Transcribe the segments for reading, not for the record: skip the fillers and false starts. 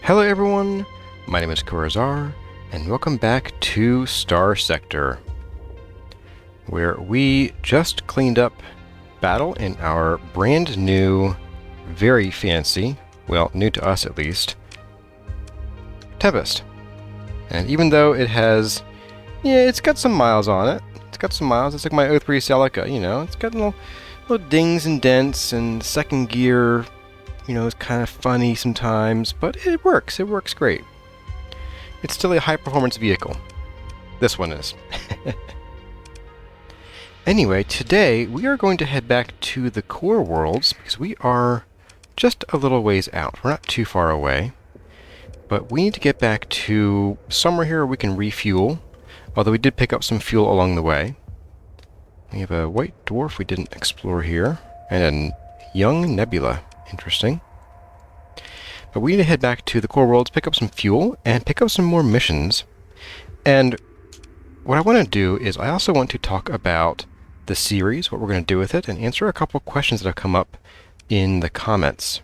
Hello everyone, my name is Thar, and welcome back to Starsector, where we just cleaned up battle in our brand new, very fancy, well, new to us at least, Tempest. And even though it has, it's got some miles on it. It's got some miles. It's like my O3 Celica, it's got little dings and dents, and second gear, it's kind of funny sometimes, but it works. It works great. It's still a high-performance vehicle. This one is. Anyway, today we are going to head back to the core worlds because we are just a little ways out. We're not too far away, but we need to get back to somewhere here where we can refuel, although we did pick up some fuel along the way. We have a white dwarf we didn't explore here, and a young nebula. Interesting. But we need to head back to the core worlds, pick up some fuel, and pick up some more missions. And what I want to do is I also want to talk about the series, what we're going to do with it, and answer a couple questions that have come up in the comments.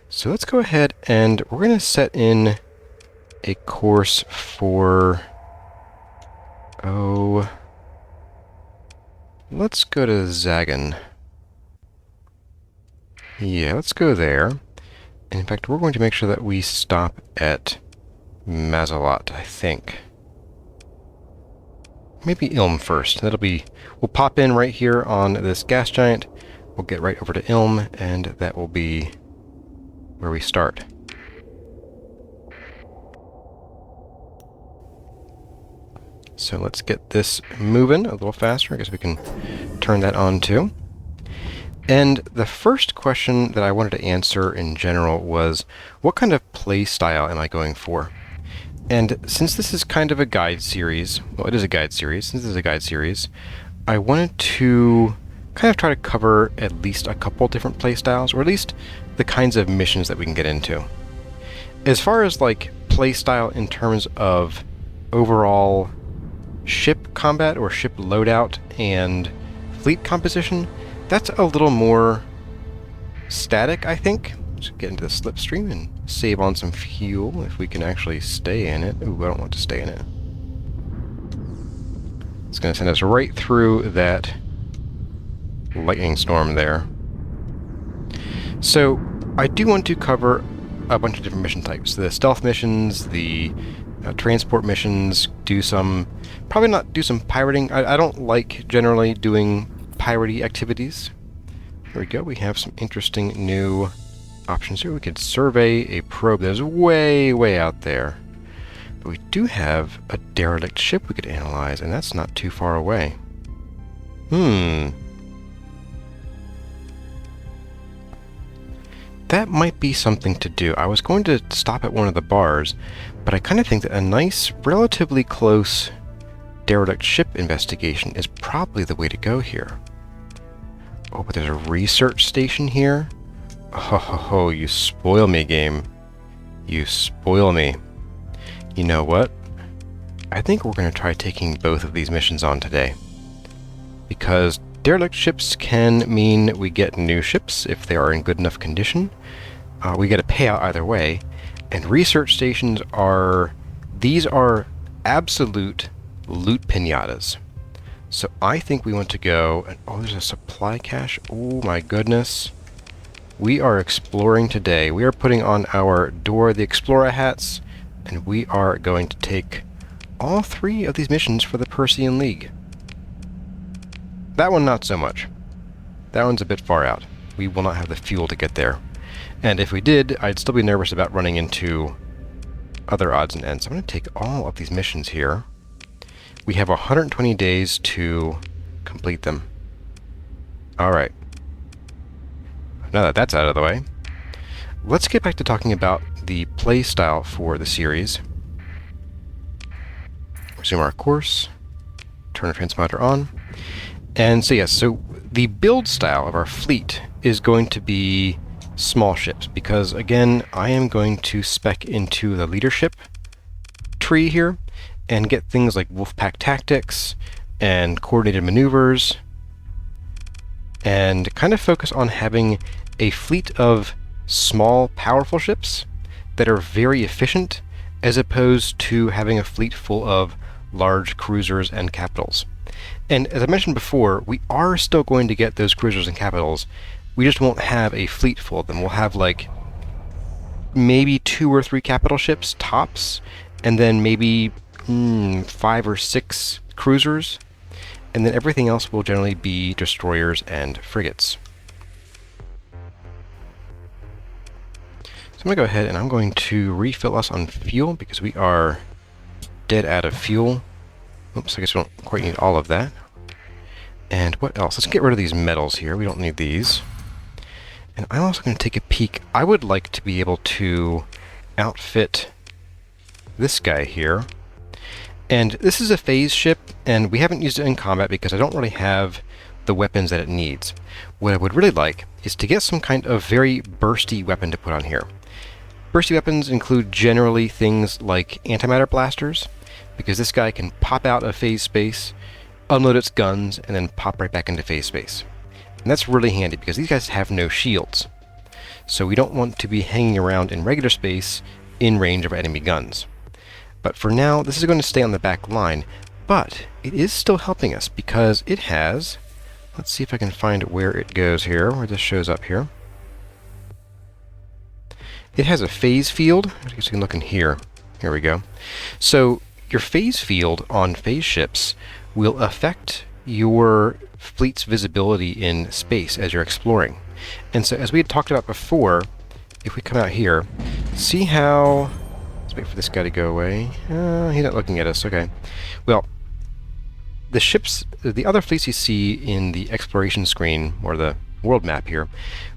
So let's go ahead and we're going to set in a course for... let's go to Zagan. Yeah, let's go there. And in fact, we're going to make sure that we stop at Mazalot, I think. Maybe Ilm first. We'll pop in right here on this gas giant. We'll get right over to Ilm, and that will be where we start. So let's get this moving a little faster. I guess we can turn that on too. And the first question that I wanted to answer in general was, what kind of play style am I going for? And since this is kind of a guide series, well, it is a guide series, since this is a guide series, I wanted to kind of try to cover at least a couple different play styles, or at least the kinds of missions that we can get into. As far as like play style in terms of overall ship combat or ship loadout and fleet composition, that's a little more static, I think. Let's get into the slipstream and save on some fuel if we can actually stay in it. Ooh, I don't want to stay in it. It's going to send us right through that lightning storm there. So I do want to cover a bunch of different mission types. The stealth missions, the transport missions, probably not do some pirating. I don't like generally doing piratey activities. There we go. We have some interesting new options here. We could survey a probe that is way, way out there. But we do have a derelict ship we could analyze, and that's not too far away. That might be something to do. I was going to stop at one of the bars, but I kind of think that a nice, relatively close derelict ship investigation is probably the way to go here. Oh, but there's a research station here? Oh, you spoil me, game. You spoil me. You know what? I think we're going to try taking both of these missions on today. Because derelict ships can mean we get new ships if they are in good enough condition. We get a payout either way. And research stations these are absolute loot pinatas. So I think we want to go, and oh, there's a supply cache. Oh my goodness. We are exploring today. We are putting on our Dora the Explorer hats, and we are going to take all three of these missions for the Persean League. That one, not so much. That one's a bit far out. We will not have the fuel to get there. And if we did, I'd still be nervous about running into other odds and ends. I'm going to take all of these missions here. We have 120 days to complete them. Alright. Now that that's out of the way, let's get back to talking about the play style for the series. Resume our course. Turn our transponder on. And so yes, so the build style of our fleet is going to be small ships, because again, I am going to spec into the leadership tree here, and get things like Wolfpack tactics and coordinated maneuvers, and kind of focus on having a fleet of small, powerful ships that are very efficient, as opposed to having a fleet full of large cruisers and capitals. And as I mentioned before, we are still going to get those cruisers and capitals. We just won't have a fleet full of them. We'll have like maybe 2 or 3 capital ships tops, and then maybe 5 or 6 cruisers, and then everything else will generally be destroyers and frigates. So I'm going to go ahead and I'm going to refill us on fuel because we are dead out of fuel. Oops, I guess we don't quite need all of that. And what else? Let's get rid of these metals here. We don't need these. And I'm also going to take a peek. I would like to be able to outfit this guy here. And this is a phase ship, and we haven't used it in combat because I don't really have the weapons that it needs. What I would really like is to get some kind of very bursty weapon to put on here. Bursty weapons include generally things like antimatter blasters, because this guy can pop out of phase space, unload its guns, and then pop right back into phase space. And that's really handy because these guys have no shields. So we don't want to be hanging around in regular space in range of enemy guns. But for now, this is going to stay on the back line, but it is still helping us because it has, let's see if I can find where it goes here, where this shows up here. It has a phase field. I guess you can look in here. Here we go. So your phase field on phase ships will affect your fleet's visibility in space as you're exploring. And so as we had talked about before, if we come out here, see how... Let's wait for this guy to go away. He's not looking at us. Okay. Well, the ships, the other fleets you see in the exploration screen, or the world map here,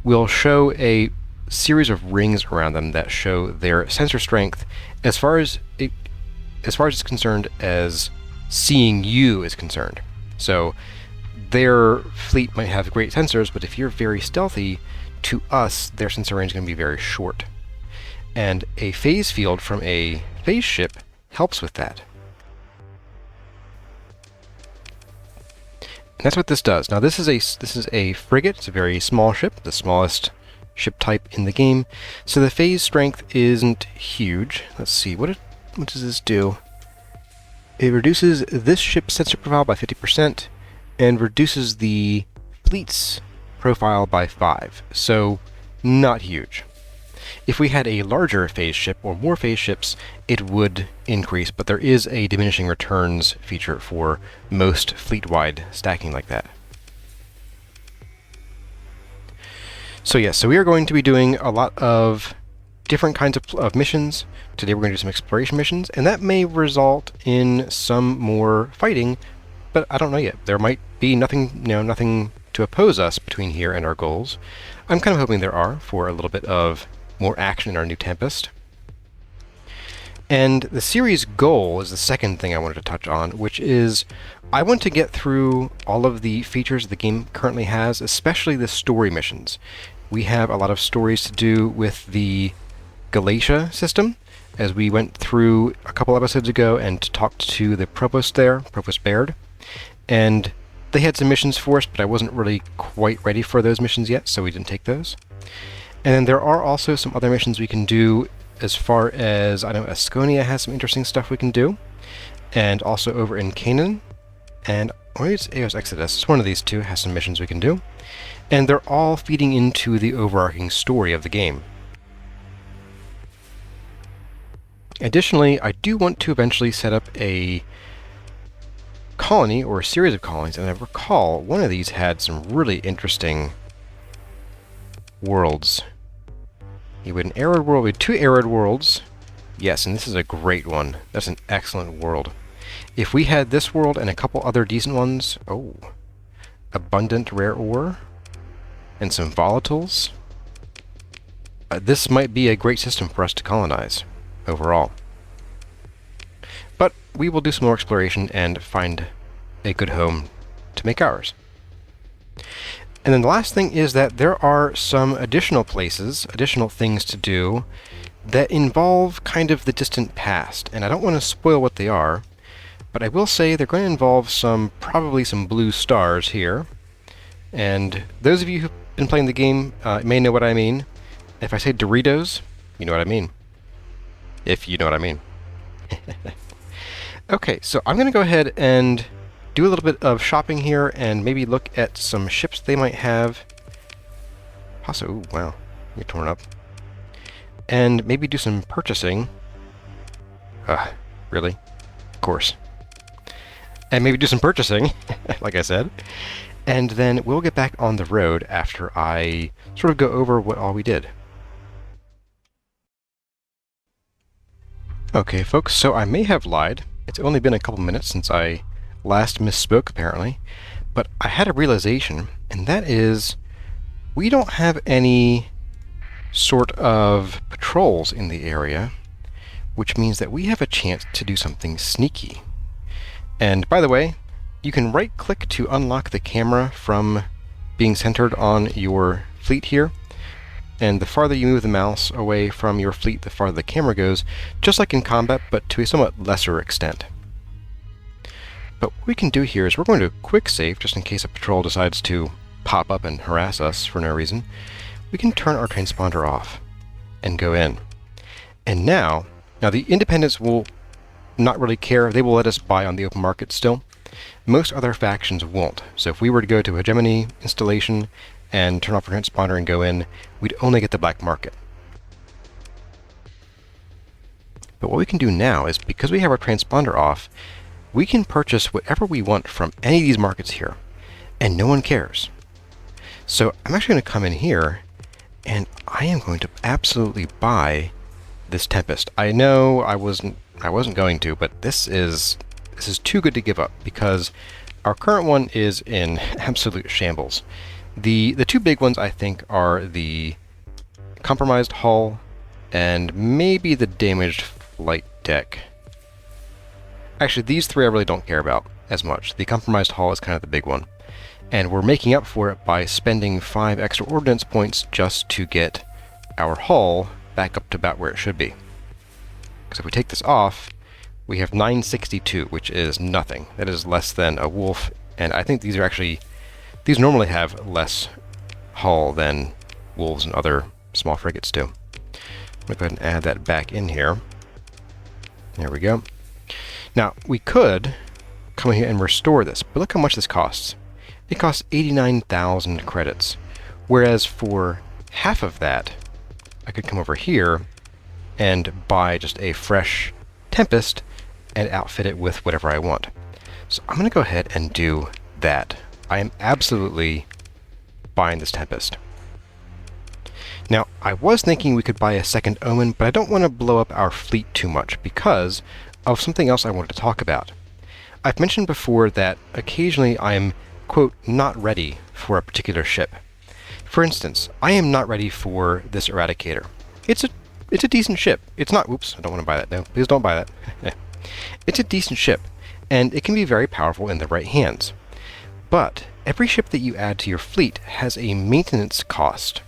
will show a series of rings around them that show their sensor strength as far as it's concerned as seeing you is concerned. So their fleet might have great sensors, but if you're very stealthy, to us, their sensor range is going to be very short. And a phase field from a phase ship helps with that. And that's what this does. Now this is a frigate. It's a very small ship, the smallest ship type in the game. So the phase strength isn't huge. Let's see, what does this do? It reduces this ship's sensor profile by 50% and reduces the fleet's profile by 5. So not huge. If we had a larger phase ship or more phase ships, it would increase, but there is a diminishing returns feature for most fleet-wide stacking like that. So yes, so we are going to be doing a lot of different kinds of missions. Today we're going to do some exploration missions, and that may result in some more fighting, but I don't know yet. There might be nothing to oppose us between here and our goals. I'm kind of hoping there are for a little bit of more action in our new Tempest. And the series goal is the second thing I wanted to touch on, which is I want to get through all of the features the game currently has, especially the story missions. We have a lot of stories to do with the Galatia system, as we went through a couple episodes ago and talked to the Provost there, Provost Baird, and they had some missions for us, but I wasn't really quite ready for those missions yet, so we didn't take those. And then there are also some other missions we can do as far as, I know Asconia has some interesting stuff we can do, and also over in Canaan, and or it's Eos Exodus, it's one of these two has some missions we can do, and they're all feeding into the overarching story of the game. Additionally, I do want to eventually set up a colony, or a series of colonies, and I recall one of these had some really interesting worlds. You had an arid world, we had 2 arid worlds. Yes, and this is a great one. That's an excellent world. If we had this world and a couple other decent ones, abundant rare ore, and some volatiles, this might be a great system for us to colonize overall. But we will do some more exploration and find a good home to make ours. And then the last thing is that there are some additional places, additional things to do that involve kind of the distant past. And I don't want to spoil what they are, but I will say they're going to involve probably some blue stars here. And those of you who've been playing the game may know what I mean. If I say Doritos, you know what I mean. if you know what I mean. Okay, so I'm going to go ahead and do a little bit of shopping here and maybe look at some ships they might have. Also, ooh, wow, you're torn up. And maybe do some purchasing. Really? Of course. And maybe do some purchasing, like I said. And then we'll get back on the road after I sort of go over what all we did. Okay, folks, so I may have lied. It's only been a couple minutes since I last misspoke, apparently. But I had a realization, and that is we don't have any sort of patrols in the area, which means that we have a chance to do something sneaky. And by the way, you can right-click to unlock the camera from being centered on your fleet here. And the farther you move the mouse away from your fleet, the farther the camera goes, just like in combat, but to a somewhat lesser extent. But what we can do here is we're going to quick save, just in case a patrol decides to pop up and harass us for no reason. We can turn our transponder off and go in. And now the Independents will not really care. They will let us buy on the open market still. Most other factions won't. So if we were to go to Hegemony installation and turn off our transponder and go in, we'd only get the black market. But what we can do now is, because we have our transponder off, we can purchase whatever we want from any of these markets here, and no one cares. So I'm actually going to come in here, and I am going to absolutely buy this Tempest. I know I wasn't going to, but this is too good to give up, because our current one is in absolute shambles. The two big ones, I think, are the compromised hull and maybe the damaged flight deck. Actually, these three I really don't care about as much. The compromised hull is kind of the big one. And we're making up for it by spending 5 extra ordnance points just to get our hull back up to about where it should be. Because if we take this off, we have 962, which is nothing. That is less than a Wolf, and I think these normally have less hull than Wolves and other small frigates do. I'm going to go ahead and add that back in here. There we go. Now, we could come in here and restore this, but look how much this costs. It costs 89,000 credits, whereas for half of that, I could come over here and buy just a fresh Tempest and outfit it with whatever I want. So I'm going to go ahead and do that. I am absolutely buying this Tempest. Now, I was thinking we could buy a second Omen, but I don't want to blow up our fleet too much because of something else I wanted to talk about. I've mentioned before that occasionally I am, quote, not ready for a particular ship. For instance, I am not ready for this Eradicator. It's a decent ship. It's not, oops, I don't want to buy that. No, please don't buy that. It's a decent ship, and it can be very powerful in the right hands. But every ship that you add to your fleet has a maintenance cost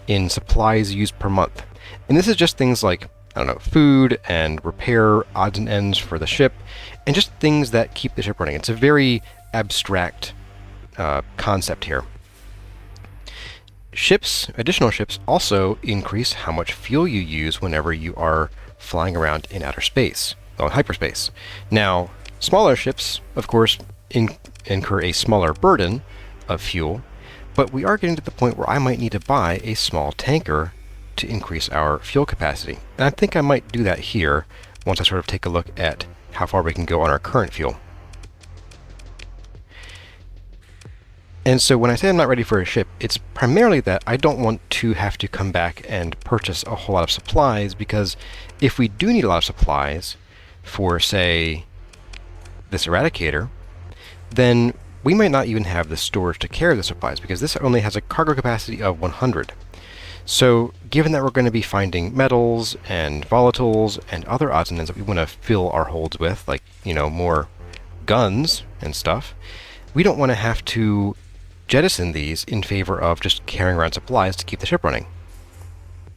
in supplies used per month. And this is just things like, I don't know, food and repair odds and ends for the ship, and just things that keep the ship running. It's a very abstract concept here. Additional ships also increase how much fuel you use whenever you are flying around in outer space, well, in hyperspace. Now, smaller ships, of course, incur a smaller burden of fuel, but we are getting to the point where I might need to buy a small tanker to increase our fuel capacity. And I think I might do that here once I sort of take a look at how far we can go on our current fuel. And so when I say I'm not ready for a ship, it's primarily that I don't want to have to come back and purchase a whole lot of supplies, because if we do need a lot of supplies for, say, this Eradicator, then we might not even have the storage to carry the supplies, because this only has a cargo capacity of 100. So given that we're going to be finding metals and volatiles and other odds and ends that we want to fill our holds with, like, you know, more guns and stuff, we don't want to have to jettison these in favor of just carrying around supplies to keep the ship running.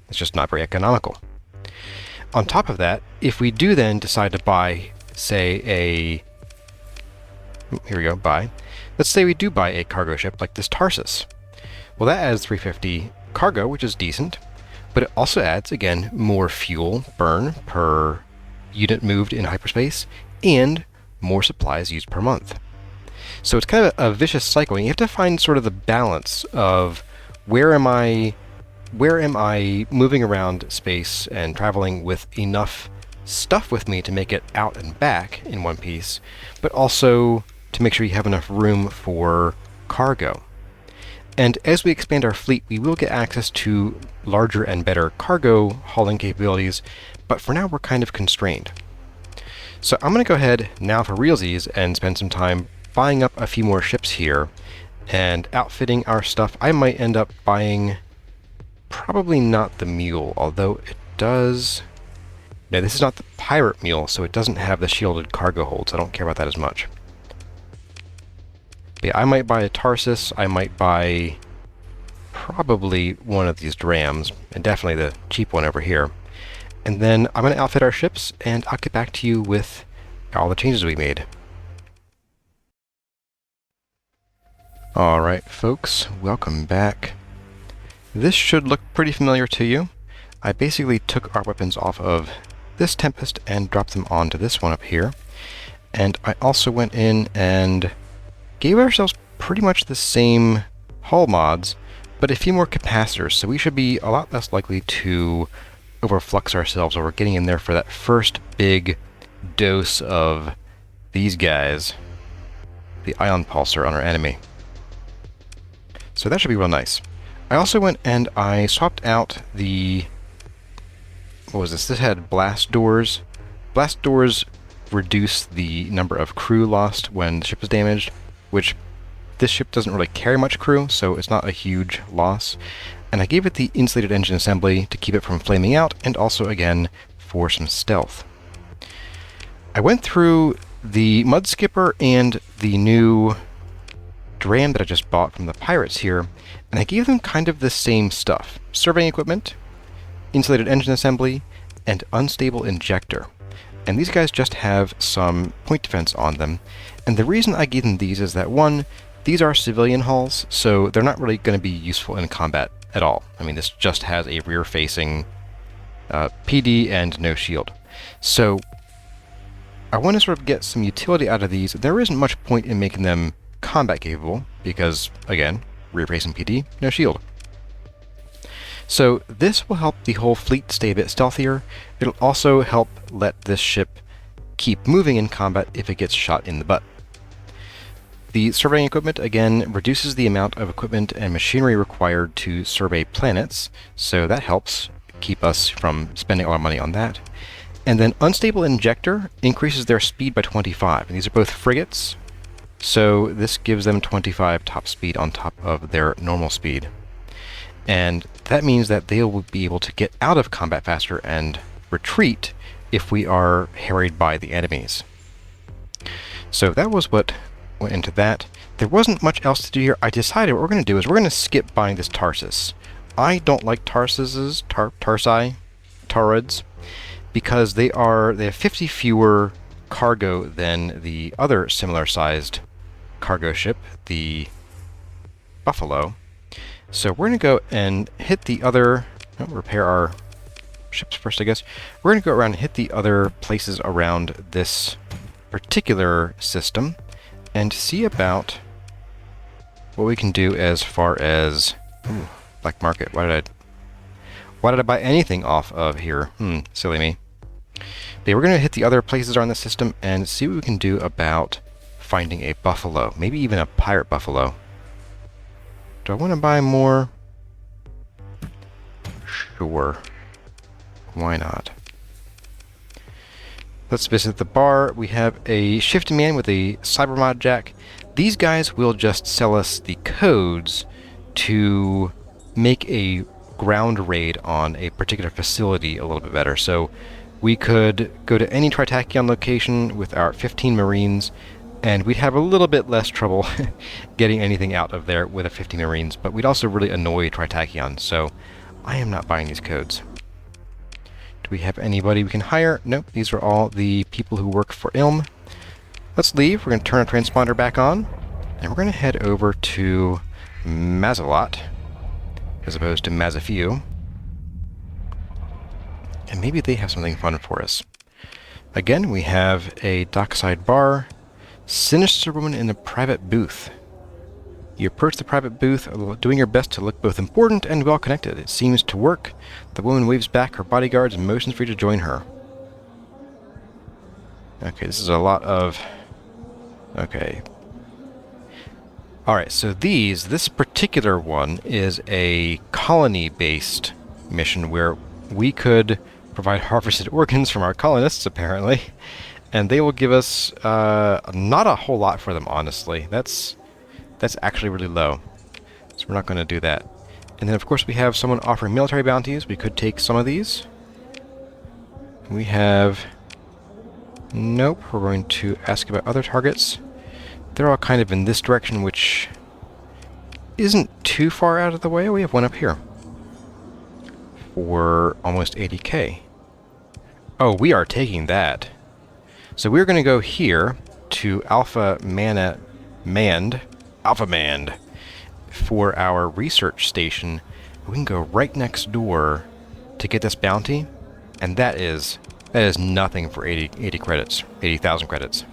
It's just not very economical. On top of that, if we do then decide to buy, say, let's say we do buy a cargo ship like this Tarsus. Well, that adds 350 cargo, which is decent, but it also adds, again, more fuel burn per unit moved in hyperspace, and more supplies used per month. So it's kind of a vicious cycle. You have to find sort of the balance of where am I moving around space and traveling with enough stuff with me to make it out and back in one piece, but also to make sure you have enough room for cargo. And as we expand our fleet, we will get access to larger and better cargo hauling capabilities, but for now we're kind of constrained. So I'm going to go ahead now for realsies and spend some time buying up a few more ships here and outfitting our stuff. I might end up buying probably not the mule, although it does... No, this is not the pirate mule, so it doesn't have the shielded cargo holds. I don't care about that as much. But yeah, I might buy a Tarsus. I might buy probably one of these drams, and definitely the cheap one over here. And then I'm going to outfit our ships, and I'll get back to you with all the changes we made. Alright, folks, welcome back. This should look pretty familiar to you. I basically took our weapons off of this Tempest and dropped them onto this one up here. And I also went in and gave ourselves pretty much the same hull mods, but a few more capacitors, so we should be a lot less likely to overflux ourselves while we're getting in there for that first big dose of these guys, the ion pulsar on our enemy. So that should be real nice. I also went and I swapped out the... What was this? This had blast doors. Blast doors reduce the number of crew lost when the ship is damaged, which this ship doesn't really carry much crew, so it's not a huge loss. And I gave it the insulated engine assembly to keep it from flaming out, and also, again, for some stealth. I went through the Mud Skipper and the new dram that I just bought from the pirates here, and I gave them kind of the same stuff. Surveying equipment, insulated engine assembly, and unstable injector. And these guys just have some point defense on them. And the reason I gave them these is that, one, these are civilian hulls, so they're not really going to be useful in combat at all. I mean, this just has a rear-facing PD and no shield. So I want to sort of get some utility out of these. There isn't much point in making them combat capable, because, again, rear-facing PD, no shield. So this will help the whole fleet stay a bit stealthier. It'll also help let this ship keep moving in combat if it gets shot in the butt. The surveying equipment, again, reduces the amount of equipment and machinery required to survey planets, so that helps keep us from spending a lot of money on that. And then unstable injector increases their speed by 25, and these are both frigates, so this gives them 25 top speed on top of their normal speed. And that means that they will be able to get out of combat faster and retreat if we are harried by the enemies. So that was what went into that. There wasn't much else to do here. I decided what we're going to do is we're going to skip buying this Tarsus. I don't like Tarsuses, Taurids, because they have 50 fewer cargo than the other similar-sized cargo ship, the Buffalo. So we're going to go and hit the other... repair our ships first, I guess. We're going to go around and hit the other places around this particular system and see about what we can do as far as... Ooh, black market. Why did I buy anything off of here? Silly me. But yeah, we're going to hit the other places around the system and see what we can do about finding a buffalo. Maybe even a pirate buffalo. Do I want to buy more? Sure. Why not? Let's visit the bar. We have a shifty man with a cybermod jack. These guys will just sell us the codes to make a ground raid on a particular facility a little bit better. So we could go to any Tritachyon location with our 15 Marines, and we'd have a little bit less trouble getting anything out of there with a 50 Marines, but we'd also really annoy Tritachyon, so I am not buying these codes. Do we have anybody we can hire? Nope, these are all the people who work for Ilm. Let's leave. We're going to turn our transponder back on, and we're going to head over to Mazalot, as opposed to Mazafew. and maybe they have something fun for us. Again, we have a dockside bar. Sinister woman in a private booth. You approach the private booth, doing your best to look both important and well-connected. It seems to work. The woman waves back her bodyguards and motions for you to join her. Okay, this is a lot of... Okay. Alright, so this particular one is a colony-based mission where we could provide harvested organs from our colonists, apparently, and they will give us not a whole lot for them, honestly. That's actually really low, so we're not going to do that. And then, of course, we have someone offering military bounties. We could take some of these. We have... Nope, we're going to ask about other targets. They're all kind of in this direction, which isn't too far out of the way. We have one up here for almost 80k. Oh, we are taking that. So we're going to go here to Alpha Mand for our research station. We can go right next door to get this bounty, and that is nothing for 80 credits, 80,000 credits.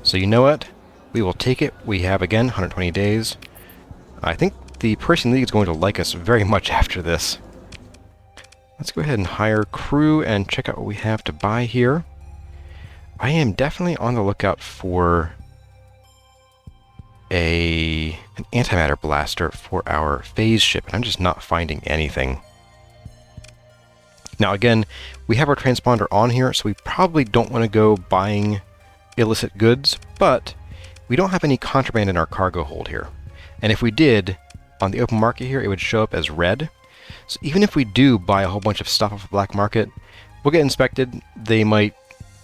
So you know what? We will take it. We have, again, 120 days. I think the Persian League is going to like us very much after this. Let's go ahead and hire crew and check out what we have to buy here. I am definitely on the lookout for an antimatter blaster for our phase ship, and I'm just not finding anything. Now again, we have our transponder on here, so we probably don't want to go buying illicit goods, but we don't have any contraband in our cargo hold here. And if we did, on the open market here, it would show up as red. So even if we do buy a whole bunch of stuff off the black market, we'll get inspected. They might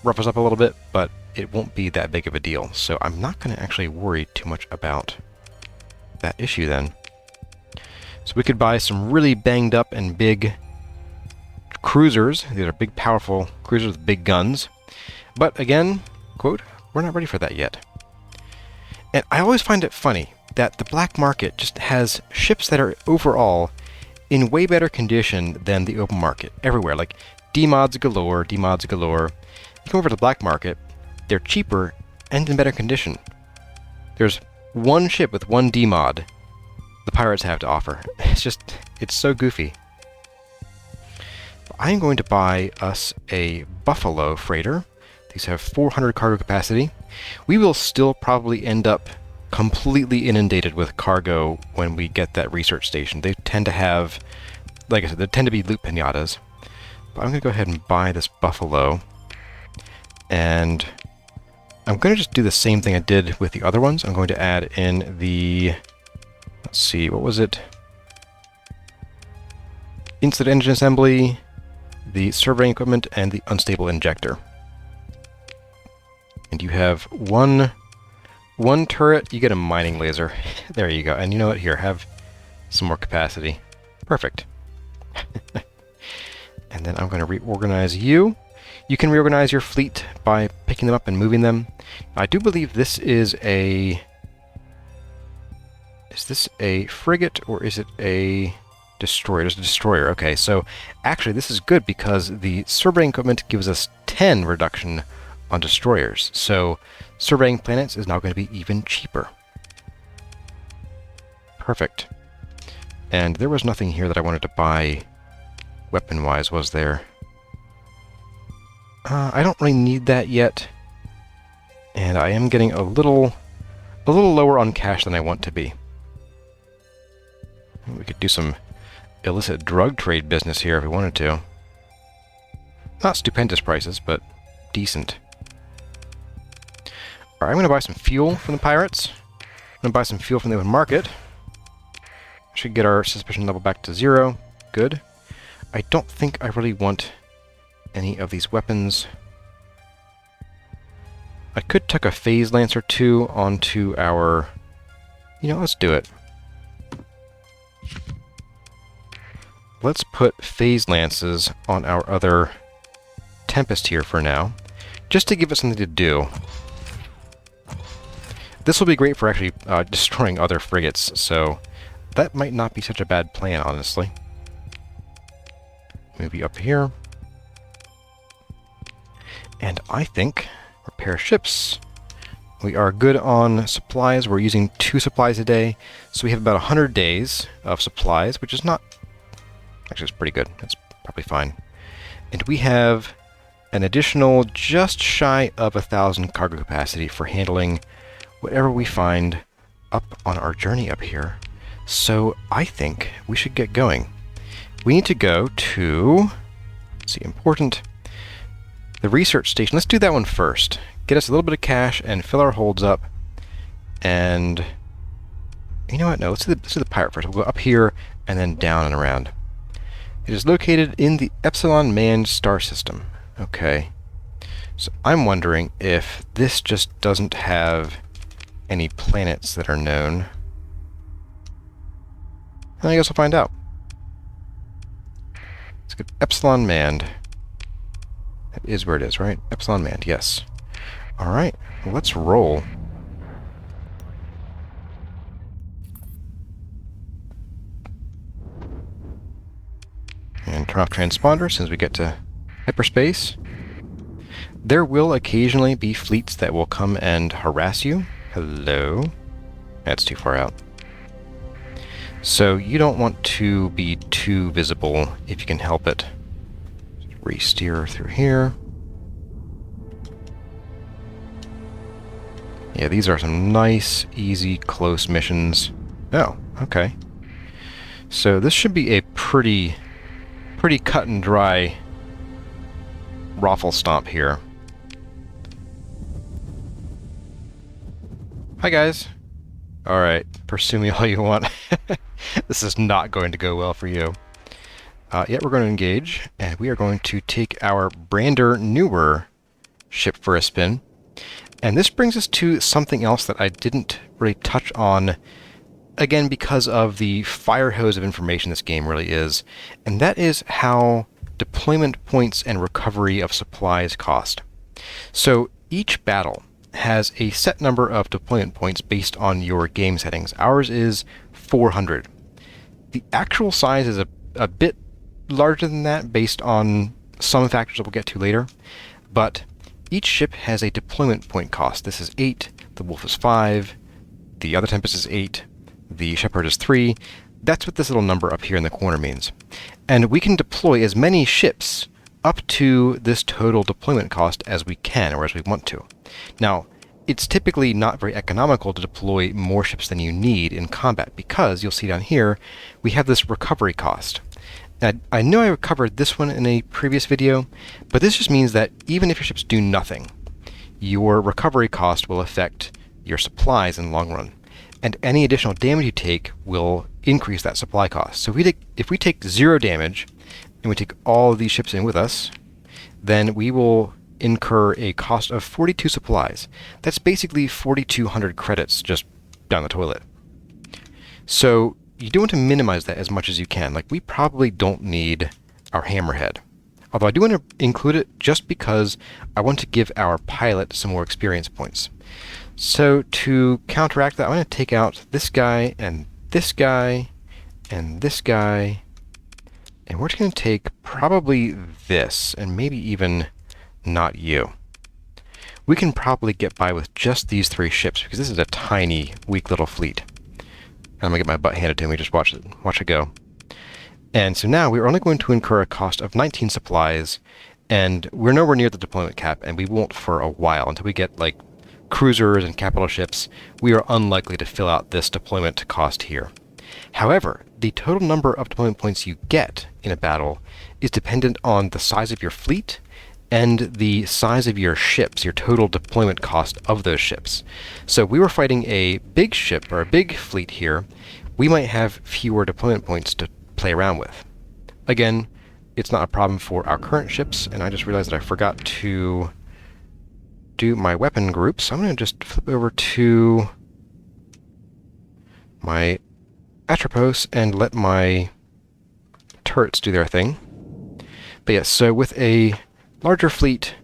rough us up a little bit, but it won't be that big of a deal. So I'm not going to actually worry too much about that issue then. So we could buy some really banged up and big cruisers. These are big, powerful cruisers with big guns. But again, quote, we're not ready for that yet. And I always find it funny that the black market just has ships that are overall in way better condition than the open market everywhere. Like D-mods galore, D-mods galore. You come over to the black market, they're cheaper and in better condition. There's one ship with one D-mod the pirates have to offer. It's so goofy. I'm going to buy us a Buffalo freighter. These have 400 cargo capacity. We will still probably end up completely inundated with cargo when we get that research station. They tend to have, like I said, they tend to be loot pinatas. But I'm going to go ahead and buy this Buffalo. And I'm going to just do the same thing I did with the other ones. I'm going to add in the, let's see, what was it? Instant engine assembly, the surveying equipment, and the unstable injector. And you have one turret, you get a mining laser. There you go. And you know what? Here, have some more capacity. Perfect. And then I'm going to reorganize you. You can reorganize your fleet by picking them up and moving them. I do believe this is a... Is this a frigate or is it a destroyer? It's a destroyer. Okay, so actually this is good because the surveying equipment gives us 10 reduction on destroyers. So surveying planets is now going to be even cheaper. Perfect. And there was nothing here that I wanted to buy weapon-wise, was there? I don't really need that yet. And I am getting a little lower on cash than I want to be. We could do some illicit drug trade business here if we wanted to. Not stupendous prices, but decent. Alright, I'm going to buy some fuel from the pirates. I'm going to buy some fuel from the open market. Should get our suspicion level back to 0. Good. I don't think I really want any of these weapons. I could tuck a phase lance or two onto our... You know, let's do it. Let's put phase lances on our other Tempest here for now, just to give it something to do. This will be great for actually destroying other frigates, so that might not be such a bad plan, honestly. Maybe up here. And I think repair ships. We are good on supplies. We're using 2 supplies a day, so we have about 100 days of supplies, which is not... Actually, it's pretty good. That's probably fine. And we have an additional just shy of 1,000 cargo capacity for handling whatever we find up on our journey up here. So I think we should get going. We need to go to... Let's see, important... the research station. Let's do that one first. Get us a little bit of cash and fill our holds up. And you know what? No, let's do the pirate first. We'll go up here and then down and around. It is located in the Epsilon manned star system. Okay. So I'm wondering if this just doesn't have any planets that are known. And I guess we'll find out. Let's get Epsilon manned. That is where it is, right? Epsilon manned, yes. Alright, well, let's roll. And turn off transponder as soon as we get to hyperspace. There will occasionally be fleets that will come and harass you. Hello? That's too far out. So you don't want to be too visible if you can help it. Just re-steer through here. Yeah, these are some nice, easy, close missions. Oh, okay. So this should be a pretty cut and dry raffle stomp here. Hi guys. Alright, pursue me all you want. This is not going to go well for you. Yeah, we're going to engage, and we are going to take our brander newer ship for a spin. And this brings us to something else that I didn't really touch on, again, because of the fire hose of information this game really is, and that is how deployment points and recovery of supplies cost. So each battle has a set number of deployment points based on your game settings. Ours is 400. The actual size is a bit larger than that based on some factors that we'll get to later, but each ship has a deployment point cost. This is 8, the Wolf is 5, the other Tempest is 8, the Shepherd is 3. That's what this little number up here in the corner means. And we can deploy as many ships up to this total deployment cost as we can, or as we want to. Now, it's typically not very economical to deploy more ships than you need in combat, because, you'll see down here, we have this recovery cost. Now, I know I covered this one in a previous video, but this just means that even if your ships do nothing, your recovery cost will affect your supplies in the long run. And any additional damage you take will increase that supply cost. So if we take 0 damage, and we take all of these ships in with us, then we will incur a cost of 42 supplies. That's basically 4,200 credits just down the toilet. So you do want to minimize that as much as you can. Like, we probably don't need our hammerhead. Although I do want to include it just because I want to give our pilot some more experience points. So to counteract that, I'm going to take out this guy, and this guy, and this guy, and we're just going to take probably this, and maybe even not you. We can probably get by with just these 3 ships, because this is a tiny, weak little fleet. I'm going to get my butt handed to me, just watch it go. And so now we're only going to incur a cost of 19 supplies, and we're nowhere near the deployment cap, and we won't for a while. Until we get, like, cruisers and capital ships, we are unlikely to fill out this deployment cost here. However, the total number of deployment points you get in a battle is dependent on the size of your fleet and the size of your ships, your total deployment cost of those ships. So if we were fighting a big ship or a big fleet here, we might have fewer deployment points to play around with. Again, it's not a problem for our current ships, and I just realized that I forgot to do my weapon group, so I'm going to just flip over to my Atropos and let my turrets do their thing. But yes, so with a larger fleet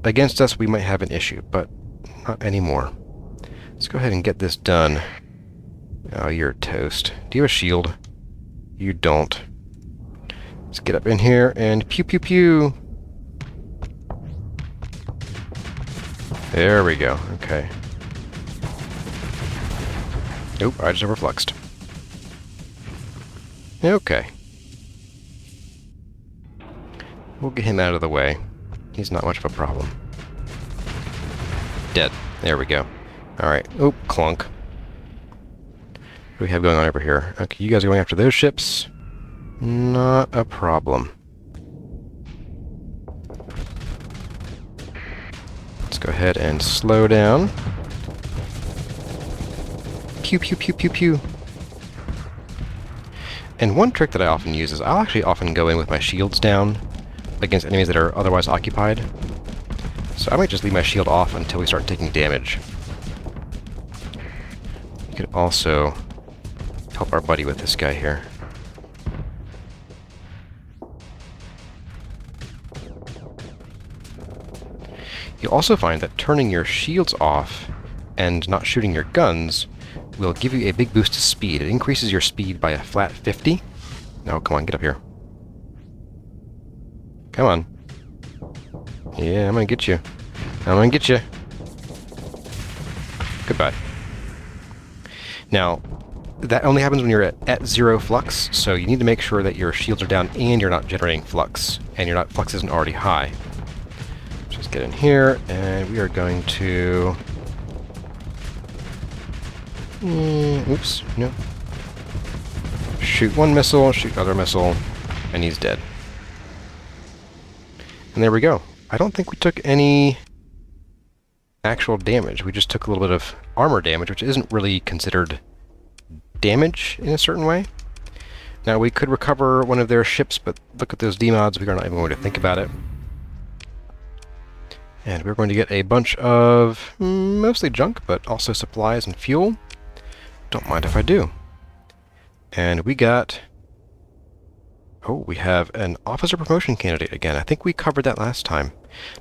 against us, we might have an issue, but not anymore. Let's go ahead and get this done. Oh, you're toast. Do you have a shield? You don't. Let's get up in here and pew pew pew. There we go. Okay. Nope, I just overfluxed. Okay. We'll get him out of the way. He's not much of a problem. Dead. There we go. Alright. Oop, clunk. What do we have going on over here? Okay, you guys are going after those ships. Not a problem. Let's go ahead and slow down. Pew, pew, pew, pew, pew. And one trick that I often use is I'll actually often go in with my shields down against enemies that are otherwise occupied. So I might just leave my shield off until we start taking damage. We could also help our buddy with this guy here. You'll also find that turning your shields off and not shooting your guns will give you a big boost to speed. It increases your speed by a flat 50. No, come on, get up here. Come on. Yeah, I'm gonna get you. I'm gonna get you. Goodbye. Now, that only happens when you're at 0 flux, so you need to make sure that your shields are down and you're not generating flux, and your flux isn't already high. Just get in here, and we are going to... oops, no. Shoot one missile, shoot another missile, and he's dead. And there we go. I don't think we took any actual damage. We just took a little bit of armor damage, which isn't really considered damage in a certain way. Now, we could recover one of their ships, but look at those demods. We are not even going to think about it. And we're going to get a bunch of mostly junk, but also supplies and fuel. Don't mind if I do. And we got... oh, we have an officer promotion candidate again. I think we covered that last time.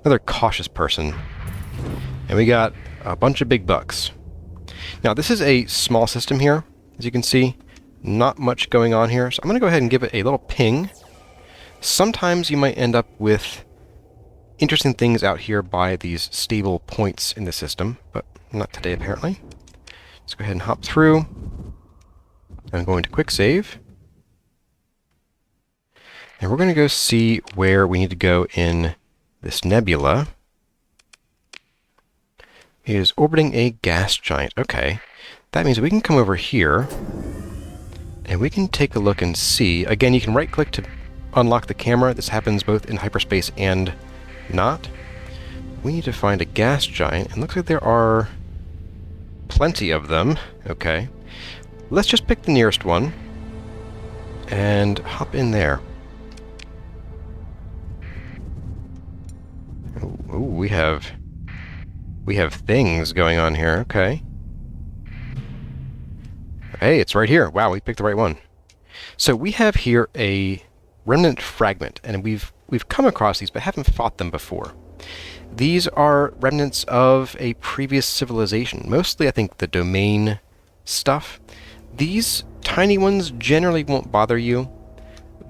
Another cautious person. And we got a bunch of big bucks. Now, this is a small system here, as you can see. Not much going on here. So I'm going to go ahead and give it a little ping. Sometimes you might end up with interesting things out here by these stable points in the system, but not today, apparently. Let's go ahead and hop through. I'm going to quick save. And we're going to go see where we need to go in this nebula. It is orbiting a gas giant. Okay. That means we can come over here, and we can take a look and see. Again, you can right-click to unlock the camera. This happens both in hyperspace and not. We need to find a gas giant, and it looks like there are plenty of them. Okay. Let's just pick the nearest one and hop in there. Ooh, we have things going on here. Okay. Hey, it's right here. Wow, we picked the right one. So we have here a remnant fragment, and we've come across these, but haven't fought them before. These are remnants of a previous civilization. Mostly, I think, the domain stuff. These tiny ones generally won't bother you,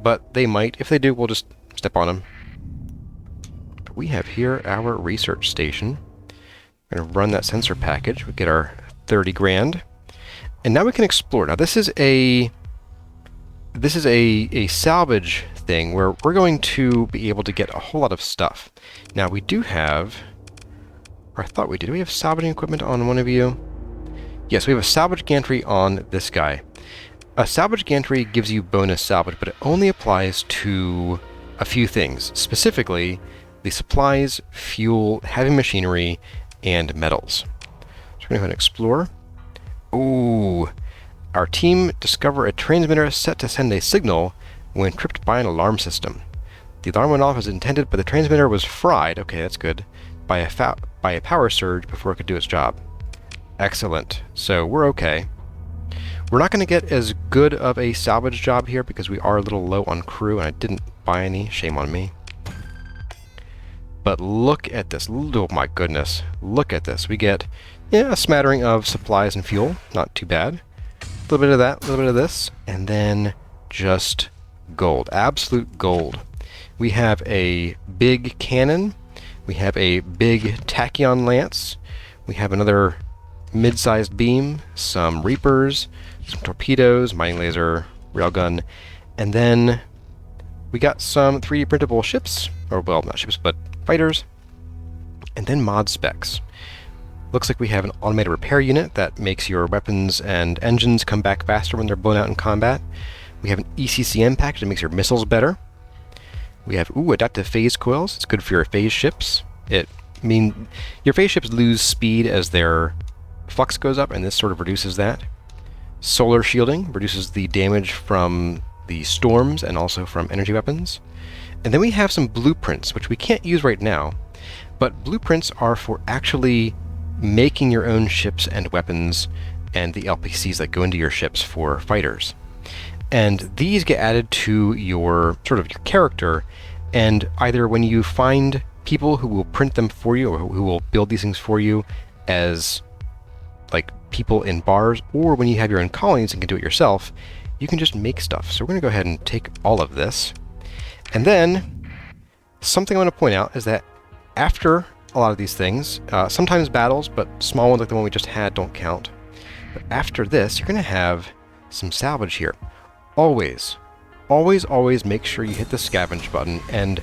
but they might. If they do, we'll just step on them. But we have here our research station. We're going to run that sensor package. We get our 30 grand. And now we can explore. Now, this is a salvage thing where we're going to be able to get a whole lot of stuff. Now, we do have, or I thought we did. Do we have salvaging equipment on one of you? Yes, we have a salvage gantry on this guy. A salvage gantry gives you bonus salvage, but it only applies to a few things. Specifically, the supplies, fuel, heavy machinery, and metals. So we're going to go ahead and explore. Ooh. Our team discover a transmitter set to send a signal when tripped by an alarm system. The alarm went off as intended, but the transmitter was fried, okay, that's good, by a power surge before it could do its job. Excellent. So we're okay. We're not going to get as good of a salvage job here because we are a little low on crew, and I didn't buy any. Shame on me. But look at this. Oh my goodness. Look at this. We get, yeah, a smattering of supplies and fuel. Not too bad. A little bit of that, a little bit of this, and then just gold. Absolute gold. We have a big cannon. We have a big tachyon lance. We have another mid-sized beam, some reapers, some torpedoes, mining laser, railgun, and then we got some 3D printable ships, or well, not ships, but fighters, and then mod specs. Looks like we have an automated repair unit that makes your weapons and engines come back faster when they're blown out in combat. We have an ECCM package that makes your missiles better. We have, adaptive phase coils. It's good for your phase ships. Your phase ships lose speed as their flux goes up, and this sort of reduces that. Solar shielding reduces the damage from the storms and also from energy weapons. And then we have some blueprints, which we can't use right now, but blueprints are for actually making your own ships and weapons and the LPCs that go into your ships for fighters. And these get added to your sort of your character, and either when you find people who will print them for you or who will build these things for you as like people in bars, or when you have your own colonies and can do it yourself, you can just make stuff. So we're going to go ahead and take all of this. And then something I want to point out is that after a lot of these things, sometimes battles, but small ones like the one we just had don't count. But after this, you're going to have some salvage here. Always, always, always make sure you hit the scavenge button, and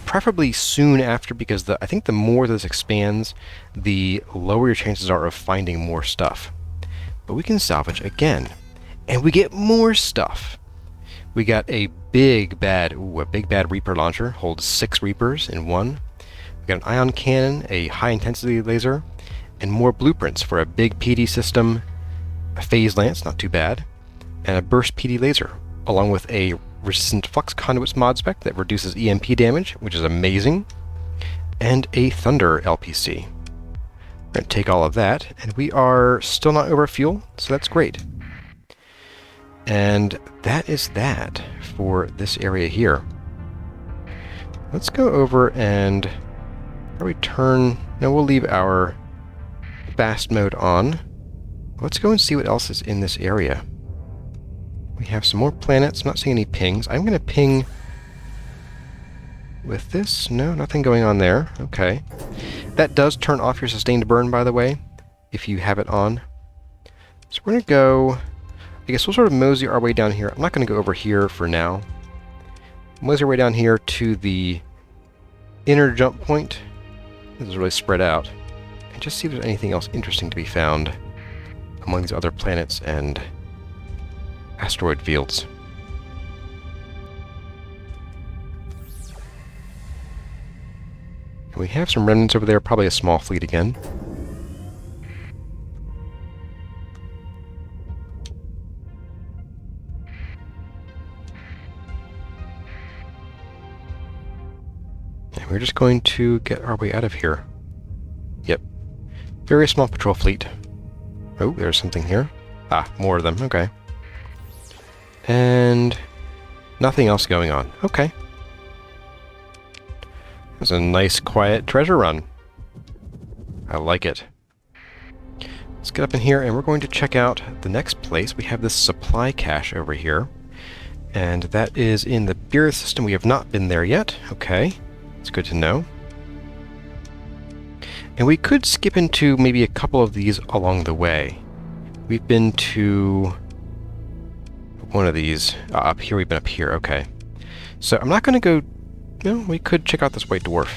preferably soon after, because I think the more this expands, the lower your chances are of finding more stuff. But we can salvage again, and we get more stuff. We got a big bad Reaper launcher, holds 6 Reapers in one. We got an ion cannon, a high intensity laser, and more blueprints for a big PD system, a phase lance, not too bad, and a burst PD laser, along with a resistant flux conduits mod spec that reduces EMP damage, which is amazing, and a Thunder LPC. We're going to take all of that, and we are still not over fuel, so that's great. And that is that for this area here. Let's go over and probably we'll leave our fast mode on. Let's go and see what else is in this area. We have some more planets. I'm not seeing any pings. I'm going to ping with this. No, nothing going on there. Okay. That does turn off your sustained burn, by the way, if you have it on. So we're going to go... I guess we'll sort of mosey our way down here. I'm not going to go over here for now. Mosey our way down here to the inner jump point. This is really spread out. And just see if there's anything else interesting to be found among these other planets and asteroid fields. And we have some remnants over there, probably a small fleet again. And we're just going to get our way out of here. Yep. Very small patrol fleet. Oh, there's something here. Ah, more of them. Okay. And nothing else going on. Okay. It's a nice, quiet treasure run. I like it. Let's get up in here, and we're going to check out the next place. We have this supply cache over here, and that is in the Beer system. We have not been there yet. Okay. It's good to know. And we could skip into maybe a couple of these along the way. We've been to one of these. Up here, we've been up here. Okay. So I'm not going to go... we could check out this white dwarf.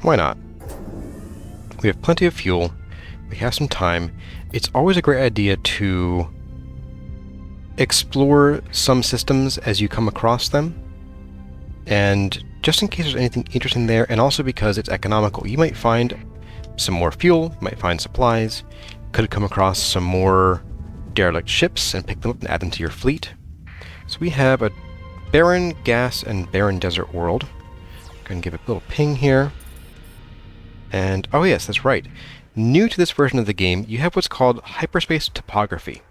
Why not? We have plenty of fuel. We have some time. It's always a great idea to explore some systems as you come across them. And just in case there's anything interesting there, and also because it's economical. You might find some more fuel, you might find supplies, could come across some more derelict ships and pick them up and add them to your fleet. So we have a barren gas and barren desert world. I'm going to give it a little ping here. And, oh yes, that's right. New to this version of the game, you have what's called hyperspace topography.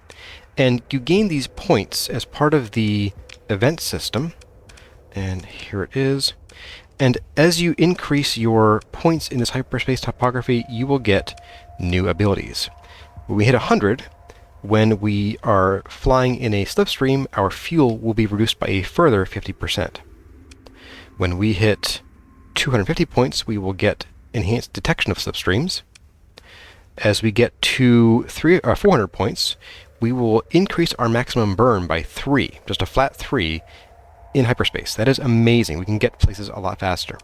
And you gain these points as part of the event system. And here it is. And as you increase your points in this hyperspace topography, you will get new abilities. When we hit 100, when we are flying in a slipstream, our fuel will be reduced by a further 50%. When we hit 250 points, we will get enhanced detection of slipstreams. As we get to 400 points, we will increase our maximum burn by 3, just a flat 3, in hyperspace. That is amazing. We can get places a lot faster.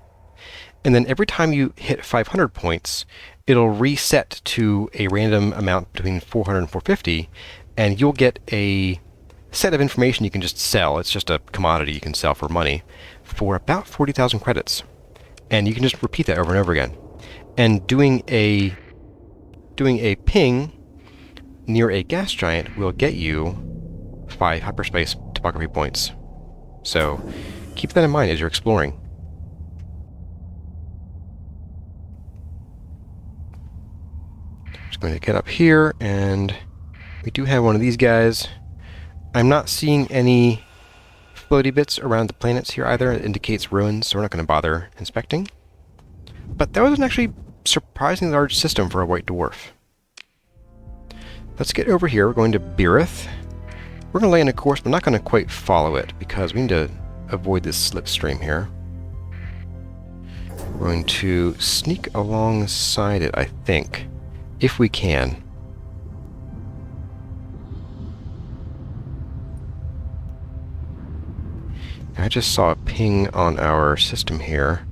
And then every time you hit 500 points, it'll reset to a random amount between 400 and 450, and you'll get a set of information you can just sell. It's just a commodity you can sell for money for about 40,000 credits. And you can just repeat that over and over again. And doing a ping near a gas giant will get you 5 hyperspace topography points. So keep that in mind as you're exploring. Just going to get up here, and we do have one of these guys. I'm not seeing any floaty bits around the planets here either. It indicates ruins, so we're not going to bother inspecting. But that was an actually surprisingly large system for a white dwarf. Let's get over here. We're going to Beerith. We're going to lay in a course, but I'm not going to quite follow it because we need to avoid this slipstream here. We're going to sneak alongside it, I think, if we can. I just saw a ping on our system here.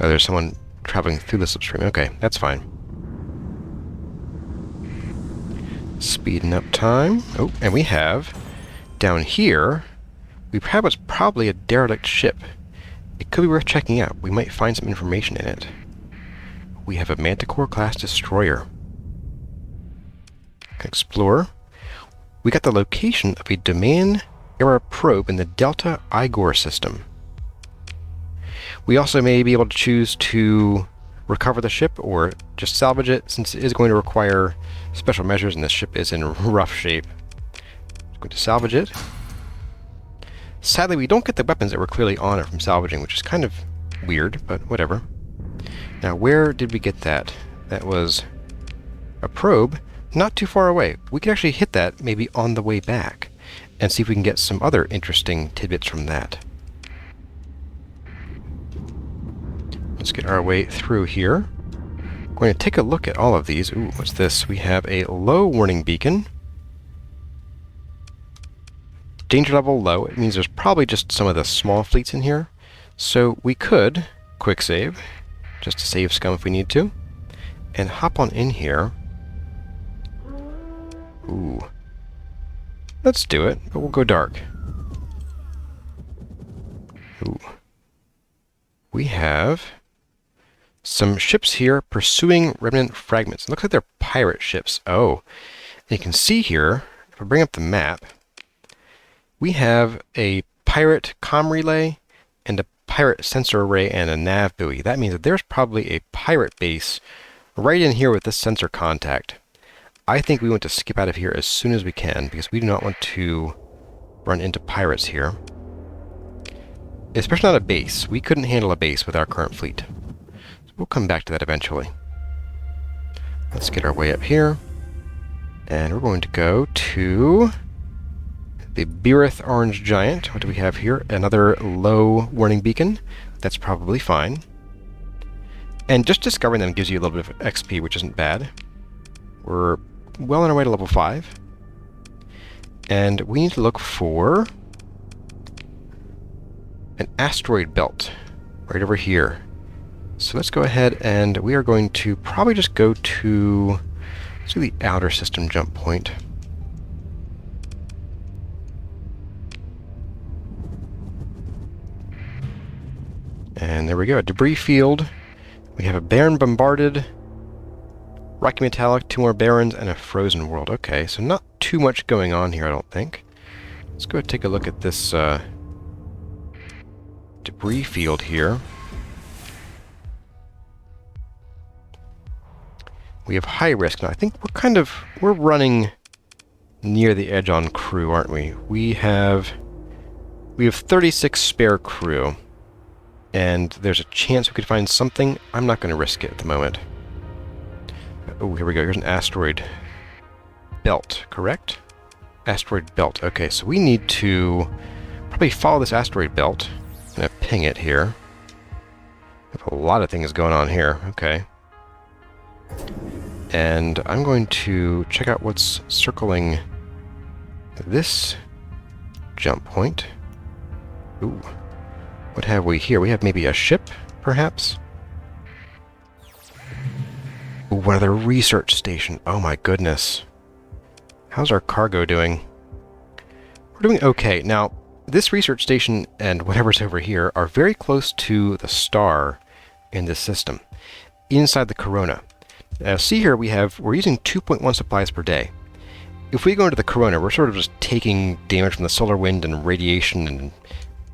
Oh, there's someone traveling through the slipstream. Okay, that's fine. Speeding up time. Oh, and we have, down here, we have what's probably a derelict ship. It could be worth checking out. We might find some information in it. We have a Manticore-class destroyer. Explore. We got the location of a domain-era probe in the Delta Igor system. We also may be able to choose to recover the ship or just salvage it, since it is going to require special measures and this ship is in rough shape. I'm going to salvage it. Sadly, we don't get the weapons that were clearly on it from salvaging, which is kind of weird, but whatever. Now, where did we get that? That was a probe not too far away. We could actually hit that maybe on the way back and see if we can get some other interesting tidbits from that. Let's get our way through here. I'm going to take a look at all of these. Ooh, what's this? We have a low warning beacon. Danger level low. It means there's probably just some of the small fleets in here. So we could quick save, just to save scum if we need to, and hop on in here. Ooh. Let's do it, but we'll go dark. Ooh. We have some ships here pursuing remnant fragments. It looks like they're pirate ships. Oh, and you can see here, if I bring up the map, we have a pirate comm relay and a pirate sensor array and a nav buoy. That means that there's probably a pirate base right in here with this sensor contact. I think we want to skip out of here as soon as we can because we do not want to run into pirates here. Especially not a base. We couldn't handle a base with our current fleet. So we'll come back to that eventually. Let's get our way up here. And we're going to go to the Beerith Orange Giant. What do we have here? Another low warning beacon. That's probably fine. And just discovering them gives you a little bit of XP, which isn't bad. We're well on our way to level 5. And we need to look for an asteroid belt right over here. So let's go ahead and we are going to probably just go to, let's do the outer system jump point. And there we go, a debris field. We have a Baron bombarded, Rocky Metallic, 2 more Barons, and a frozen world. Okay, so not too much going on here, I don't think. Let's go ahead and take a look at this debris field here. We have high risk. Now, I think we're running near the edge on crew, aren't we? We have 36 spare crew. And there's a chance we could find something. I'm not going to risk it at the moment. Oh, here we go. Here's an asteroid belt, correct? Asteroid belt. Okay, so we need to probably follow this asteroid belt. I'm going to ping it here. We have a lot of things going on here. Okay. And I'm going to check out what's circling this jump point. Ooh. What have we here? We have maybe a ship, perhaps? Ooh, another research station. Oh my goodness. How's our cargo doing? We're doing okay. Now, this research station and whatever's over here are very close to the star in this system, inside the corona. Now, see here we're using 2.1 supplies per day. If we go into the corona, we're sort of just taking damage from the solar wind and radiation and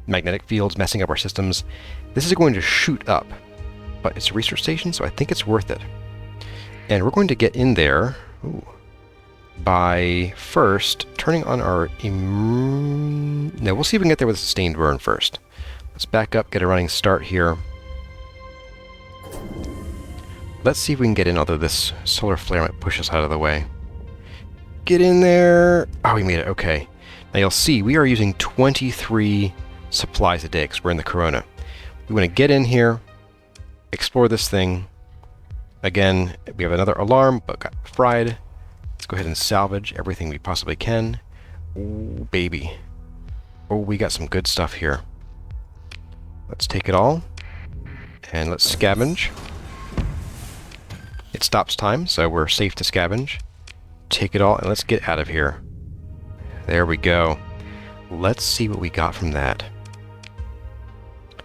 magnetic fields messing up our systems. This is going to shoot up, but it's a research station, so I think it's worth it. And we're going to get in there by first turning on our... No, we'll see if we can get there with a sustained burn first. Let's back up, get a running start here. Let's see if we can get in, although this solar flare might push us out of the way. Get in there! Oh, we made it, okay. Now you'll see, we are using 23 supplies a day because we're in the corona. We want to get in here, explore this thing. Again, we have another alarm, but got fried. Let's go ahead and salvage everything we possibly can. Ooh, baby. Oh, we got some good stuff here. Let's take it all, and let's scavenge. It stops time, so we're safe to scavenge. Take it all, and let's get out of here. There we go. Let's see what we got from that.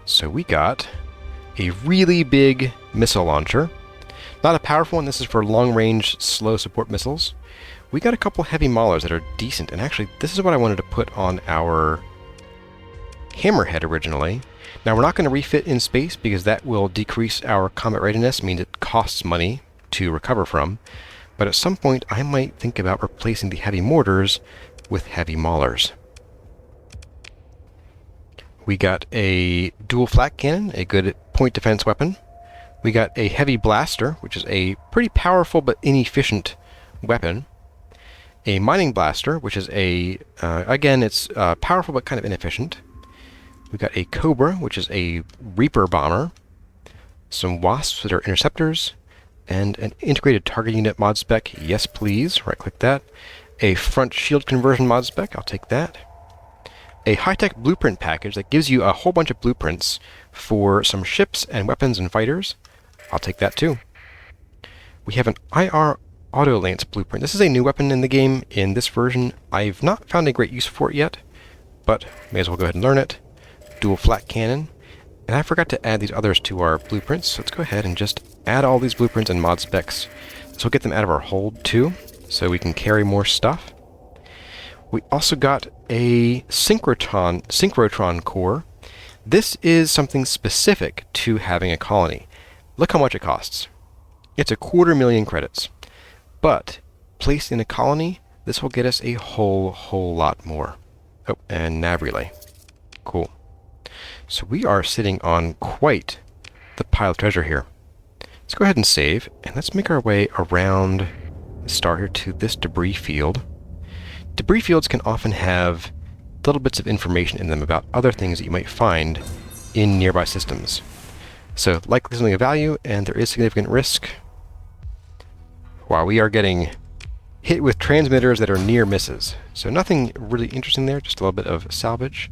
So we got a really big missile launcher. Not a powerful one, this is for long-range, slow support missiles. We got a couple heavy maulers that are decent, and actually this is what I wanted to put on our hammerhead originally. Now we're not going to refit in space because that will decrease our combat readiness, means it costs money to recover from. But at some point I might think about replacing the heavy mortars with heavy maulers. We got a dual flak cannon, a good point defense weapon. We got a heavy blaster, which is a pretty powerful but inefficient weapon. A mining blaster, which is again, it's powerful but kind of inefficient. We got a Cobra, which is a Reaper bomber. Some Wasps that are interceptors. And an integrated target unit mod spec, yes please, right click that. A front shield conversion mod spec, I'll take that. A high-tech blueprint package that gives you a whole bunch of blueprints for some ships and weapons and fighters, I'll take that too. We have an IR auto lance blueprint. This is a new weapon in the game. In this version, I've not found a great use for it yet, but may as well go ahead and learn it. Dual flak cannon. And I forgot to add these others to our blueprints, so let's go ahead and just add all these blueprints and mod specs. This will get them out of our hold too, so we can carry more stuff. We also got a synchrotron core. This is something specific to having a colony. Look how much it costs. It's 250,000 credits. But, placed in a colony, this will get us a whole lot more. Oh, and nav relay. Cool. So we are sitting on quite the pile of treasure here. Let's go ahead and save, and let's make our way around the star here to this debris field. Debris fields can often have little bits of information in them about other things that you might find in nearby systems. So, likely something of value, and there is significant risk. Wow, we are getting hit with transmitters that are near misses. So nothing really interesting there, just a little bit of salvage.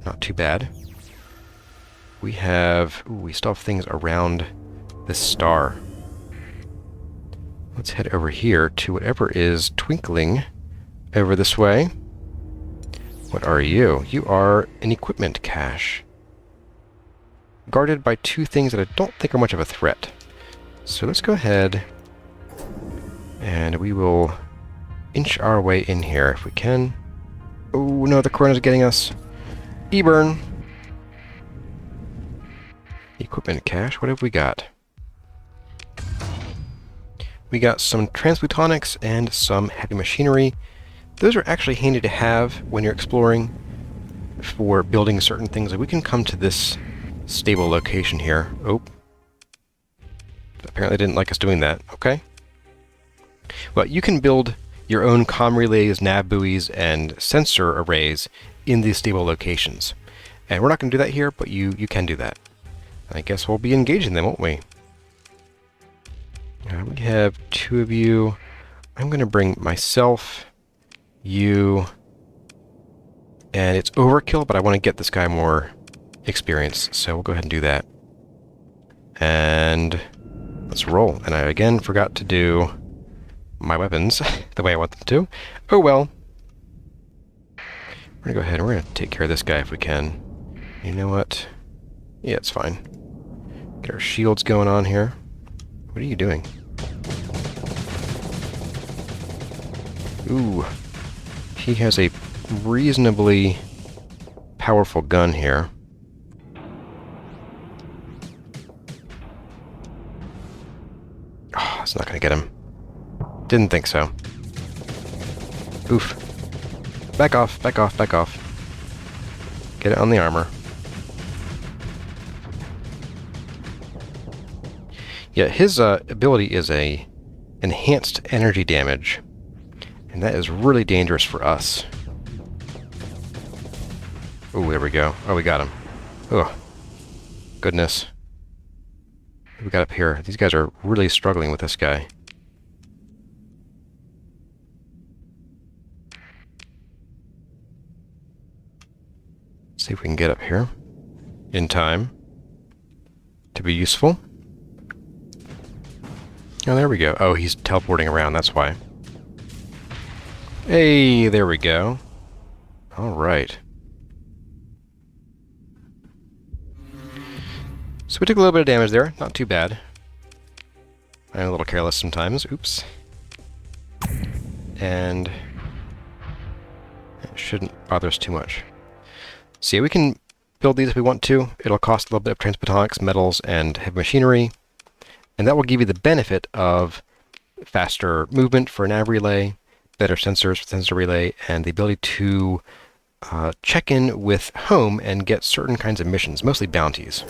Not too bad. We have... Ooh, we still have things around this star. Let's head over here to whatever is twinkling over this way. What are you? You are an equipment cache. Guarded by two things that I don't think are much of a threat. So let's go ahead and we will inch our way in here if we can. Oh no, the corona's getting us. E-burn. Equipment cache, what have we got? We got some transplutonics and some heavy machinery. Those are actually handy to have when you're exploring for building certain things. Like we can come to this stable location here. Oh. Apparently didn't like us doing that. Okay. Well, you can build your own comm relays, nav buoys, and sensor arrays in these stable locations. And we're not going to do that here, but you can do that. I guess we'll be engaging them, won't we? We have 2 of you. I'm going to bring myself, you, and it's overkill, but I want to get this guy more experience, so we'll go ahead and do that. And let's roll. And I again forgot to do my weapons the way I want them to. Oh well. We're going to go ahead and we're going to take care of this guy if we can. You know what? Yeah, it's fine. Get our shields going on here. What are you doing? Ooh. He has a reasonably powerful gun here. Oh, it's not going to get him. Didn't think so. Oof. Back off, back off, back off. Get it on the armor. Yeah, his ability is a enhanced energy damage. And that is really dangerous for us. Oh, there we go. Oh, we got him. Oh, goodness. What we got up here? These guys are really struggling with this guy. See if we can get up here in time to be useful. Oh, there we go. Oh, he's teleporting around, that's why. Hey, there we go. All right. So we took a little bit of damage there. Not too bad. I'm a little careless sometimes. Oops. And it shouldn't bother us too much. So yeah, we can build these if we want to. It'll cost a little bit of transphotonics, metals, and heavy machinery. And that will give you the benefit of faster movement for a nav relay, better sensors for sensor relay, and the ability to check in with home and get certain kinds of missions, mostly bounties.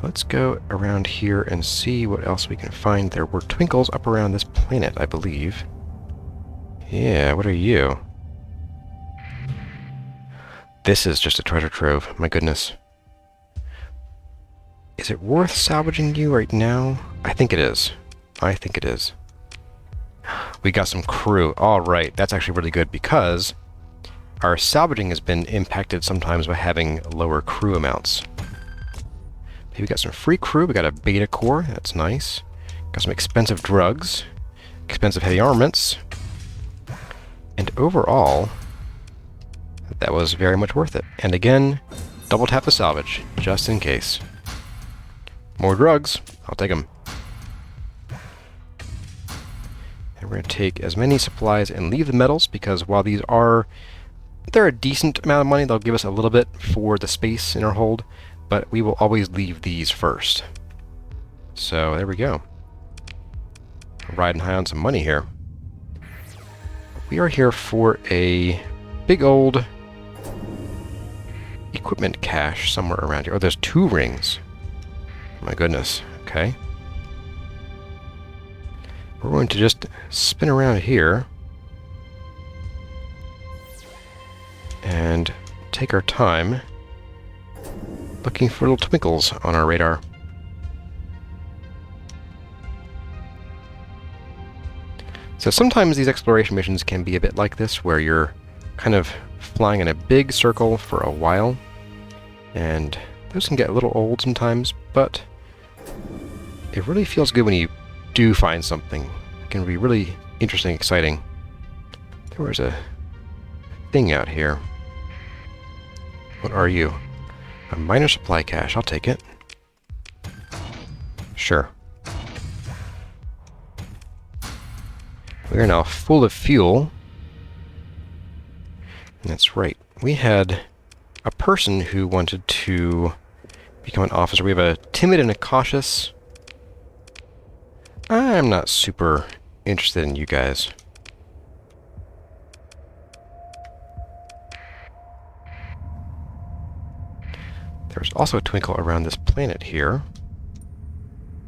Let's go around here and see what else we can find. There were twinkles up around this planet, I believe. Yeah, what are you? This is just a treasure trove, my goodness. Is it worth salvaging you right now? I think it is. I think it is. We got some crew. All right, that's actually really good because our salvaging has been impacted sometimes by having lower crew amounts. Okay, we got some free crew. We got a beta core. That's nice. Got some expensive drugs, expensive heavy armaments, and overall, that was very much worth it. And again, double tap the salvage, just in case. More drugs. I'll take them. And we're going to take as many supplies and leave the metals, because while these are... they're a decent amount of money, they'll give us a little bit for the space in our hold, but we will always leave these first. So, there we go. Riding high on some money here. We are here for a big old equipment cache somewhere around here. Oh, there's 2 rings. My goodness. Okay. We're going to just spin around here and take our time looking for little twinkles on our radar. So sometimes these exploration missions can be a bit like this, where you're kind of flying in a big circle for a while, and those can get a little old sometimes, but it really feels good when you do find something. It can be really interesting, exciting. There was a thing out here. What are you? A minor supply cache. I'll take it. Sure. We are now full of fuel. And that's right. We had a person who wanted to become an officer. We have a timid and a cautious. I'm not super interested in you guys. There's also a twinkle around this planet here.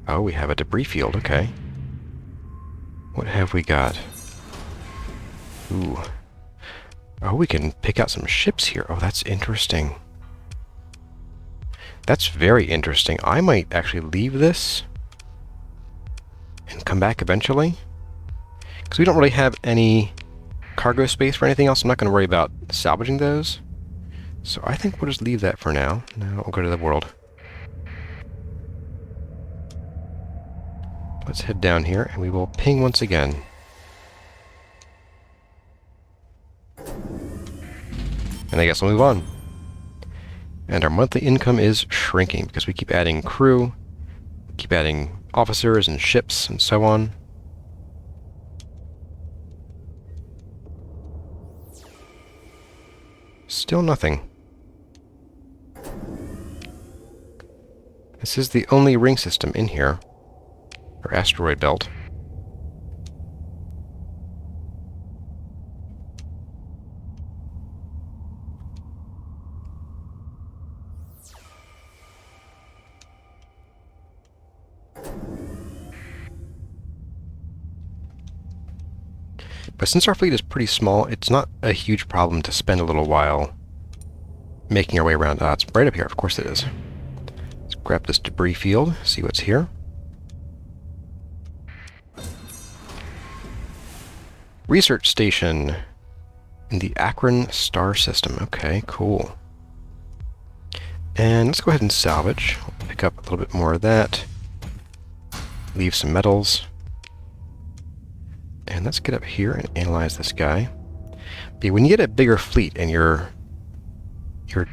Oh, we have a debris field. Okay. What have we got? Ooh. Oh, we can pick out some ships here. Oh, that's interesting. That's very interesting. I might actually leave this and come back eventually. Because we don't really have any cargo space for anything else. I'm not going to worry about salvaging those. So I think we'll just leave that for now. Now we'll go to the world. Let's head down here and we will ping once again. And I guess we'll move on. And our monthly income is shrinking because we keep adding crew, keep adding officers and ships and so on. Still nothing. This is the only ring system in here, or asteroid belt. But since our fleet is pretty small, it's not a huge problem to spend a little while making our way around. Ah, it's right up here. Of course it is. Let's grab this debris field, see what's here. Research station in the Akron star system. Okay, cool. And let's go ahead and salvage. We'll pick up a little bit more of that. Leave some metals. And let's get up here and analyze this guy. But when you get a bigger fleet and your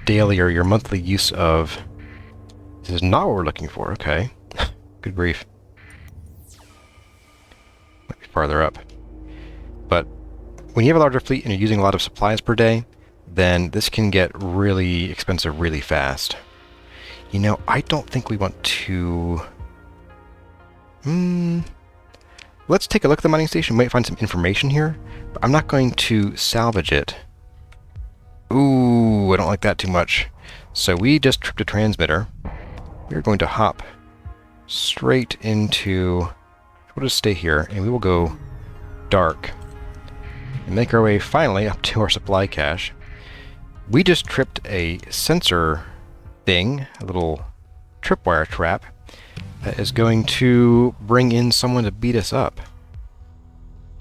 daily or your monthly use of... This is not what we're looking for, okay. Good grief. Might be farther up. But when you have a larger fleet and you're using a lot of supplies per day, then this can get really expensive really fast. You know, I don't think we want to... Let's take a look at the mining station. We might find some information here, but I'm not going to salvage it. Ooh, I don't like that too much. So we just tripped a transmitter. We're going to hop straight into... We'll just stay here, and we will go dark. And make our way finally up to our supply cache. We just tripped a sensor thing, a little tripwire trap, that is going to bring in someone to beat us up.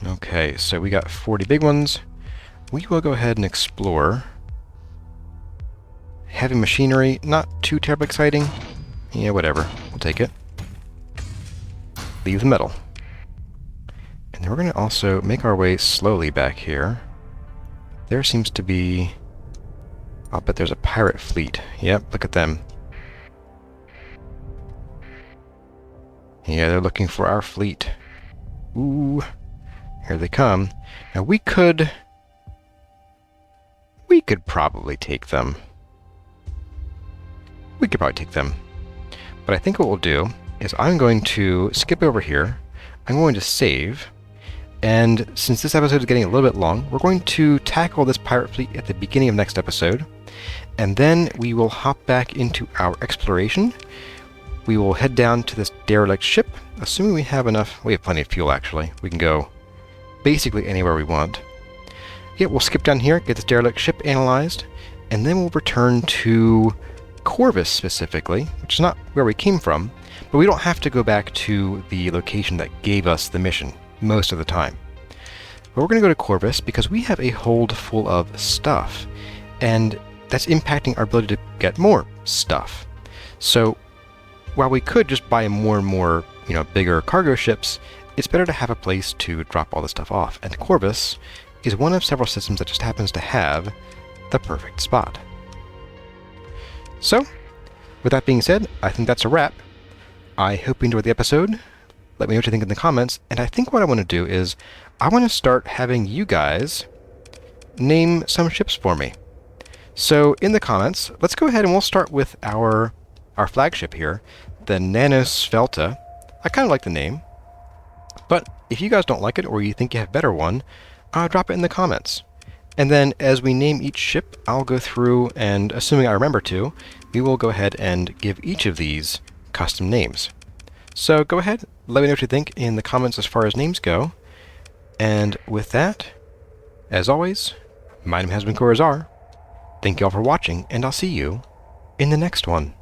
Okay, so we got 40 big ones. We will go ahead and explore. Heavy machinery, not too terribly exciting. Yeah, whatever. We'll take it. Leave the metal. And then we're going to also make our way slowly back here. There seems to be... I'll bet there's a pirate fleet. Yep, look at them. Yeah, they're looking for our fleet. Ooh, here they come. Now we could probably take them. We could probably take them. But I think what we'll do is I'm going to skip over here. I'm going to save. And since this episode is getting a little bit long, we're going to tackle this pirate fleet at the beginning of next episode. And then we will hop back into our exploration. We will head down to this derelict ship, assuming we have enough. We have plenty of fuel, actually. We can go basically anywhere we want. Yeah, we'll skip down here, get this derelict ship analyzed, and then we'll return to Corvus specifically, which is not where we came from, but we don't have to go back to the location that gave us the mission most of the time. But we're going to go to Corvus because we have a hold full of stuff, and that's impacting our ability to get more stuff. So while we could just buy more and more, bigger cargo ships, it's better to have a place to drop all this stuff off. And Corvus is one of several systems that just happens to have the perfect spot. So, with that being said, I think that's a wrap. I hope you enjoyed the episode. Let me know what you think in the comments. And I think what I want to do is, I want to start having you guys name some ships for me. So, in the comments, let's go ahead and we'll start with our flagship here, the Nanosvelta. I kind of like the name, but if you guys don't like it or you think you have a better one, drop it in the comments. And then as we name each ship, I'll go through and, assuming I remember to, we will go ahead and give each of these custom names. So go ahead, let me know what you think in the comments as far as names go. And with that, as always, My name has been Corazar. Thank you all for watching, and I'll see you in the next one.